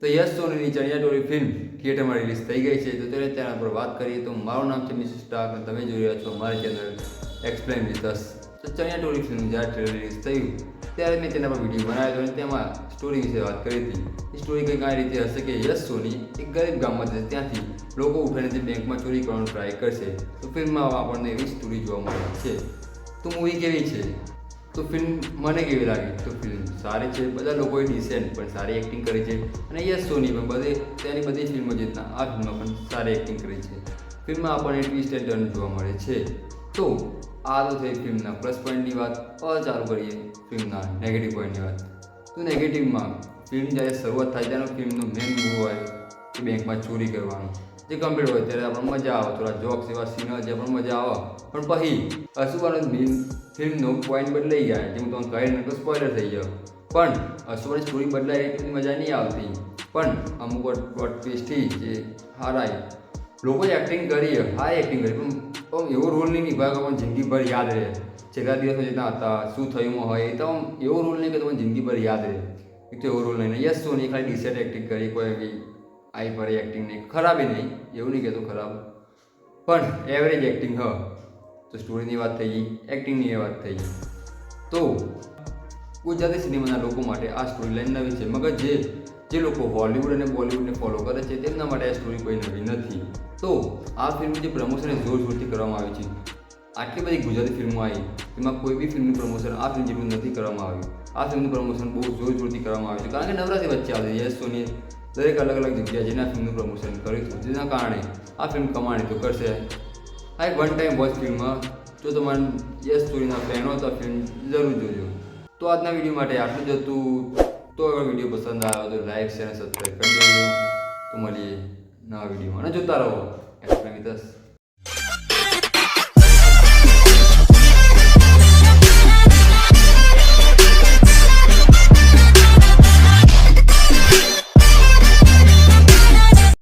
તો યશ સોનીની ચણિયા ચોળી ફિલ્મ થિયેટરમાં રિલીઝ થઈ ગઈ છે. તો તેના પર વાત કરીએ તો મારું નામ છે મિસ્ટર સ્ટાર્ક અને તમે જોઈ રહ્યા છો મારી ચેનલ એક્સપ્લેન વિથ અસ. તો ચણિયા ચોળી ફિલ્મ જ્યારે ટ્રેલર રિલીઝ થયું ત્યારે મેં તેના પર વિડીયો બનાવ્યો હતો અને તેમાં સ્ટોરી વિશે વાત કરી હતી. એ સ્ટોરી કંઈક આ રીતે હશે કે યશ સોની એક ગરીબ ગામમાં જશે, ત્યાંથી લોકો ઉઠાઈને તે બેંકમાં ચોરી કરવાનો ટ્રાય કરશે. તો ફિલ્મમાં આપણને એવી સ્ટોરી જોવા મળે છે. તો મૂવી કેવી છે? તો ફિલ્મ મને કેવી લાગી? તો ફિલ્મ સારી છે, બધા લોકોએ ડિસેન્ટ પણ સારી એક્ટિંગ કરી છે અને યશ સોની પણ તેની બધી ફિલ્મો જેટલા આ ફિલ્મમાં પણ સારી એક્ટિંગ કરી છે. ફિલ્મમાં આપણને ટ્વિસ્ટ એન્ડ ટર્ન જોવા મળે છે. તો આ તો થઈ ફિલ્મના પ્લસ પોઈન્ટની વાત. હવે ચાલુ કરીએ ફિલ્મના નેગેટિવ પોઈન્ટની વાત. તો નેગેટિવમાં ફિલ્મ જ્યારે શરૂઆત થાય ત્યારે ફિલ્મનો મેઇન મૂળ હોય કે બેંકમાં ચોરી કરવાનું, જે કમ્પ્લીટ હોય ત્યારે આપણને મજા આવે, થોડા જોક્સ એવા સીન હોય જે આપણને મજા આવે. પણ પછી અશુબાનો ફિલ્મનો પોઈન્ટ બદલાઈ ગયા, જેમ તમે કહી નકો સ્પોઇલર થઈ ગયો. પણ અશુબાની સ્ટોરી બદલાય એટલી મજા નહીં આવતી. પણ અમુક પ્લોટ ટ્વિસ્ટથી જે હારાય લોકોએ એક્ટિંગ કરી, હારી એક્ટિંગ કરી, પણ એવો રોલ નહીં નિભાવ્યો કે આપણને જિંદગીભર યાદ રહે. છેલ્લા દિવસો જેટલા હતા, શું થયું હોય એ તો એવો રોલ નહીં કે તમને જિંદગીભર યાદ રહે. એક તો એવો રોલ નહીં. યશ સોની ખાલી ડિસેન્ટ એક્ટિંગ કરી, કોઈ એવી આઈ પર એક્ટિંગ નહીં, ખરાબ નહીં, એવું નહીં કહેતો ખરાબ, પણ એવરેજ એક્ટિંગ હ. તો સ્ટોરીની વાત થઈ ગઈ, એક્ટિંગની વાત થઈ ગઈ. તો ગુજરાતી સિનેમાના લોકો માટે આ સ્ટોરી લાઈન નવી છે, મગર જે લોકો હોલિવૂડ અને બોલિવૂડને ફોલો કરે છે તેમના માટે આ સ્ટોરી કોઈ નવી નથી. તો આ ફિલ્મની જે પ્રમોશન જોરશોરથી કરવામાં આવી છે, આટલી બધી ગુજરાતી ફિલ્મો આવી, એમાં કોઈ બી ફિલ્મનું પ્રમોશન આ ફિલ્મ જેટલું નથી કરવામાં આવ્યું. આ ફિલ્મનું પ્રમોશન બહુ જોરશોરથી કરવામાં આવ્યું છે, કારણ કે નવરાત્રી વચ્ચે આવે છે. યશ સોનીએ દરેક અલગ અલગ જગ્યાએ જેના ફિલ્મનું પ્રમોશન કર્યું હતું, જેના કારણે આ ફિલ્મ કમાણી તો કરશે. આ એક વન ટાઈમ વોચ ફિલ્મ. જો તમારે યશ સોનીના ફેન હો તો આ ફિલ્મ જરૂર જોજો. તો આજના વિડીયો માટે આટલું જ હતું. તો અગર વિડીયો પસંદ આવ્યો તો લાઈક શેર અને સબસ્ક્રાઈબ કરી દેજો. તો મળીએ નવા વિડીયોમાં અને જોતા રહો એક્સપ્લેન વિથ અસ.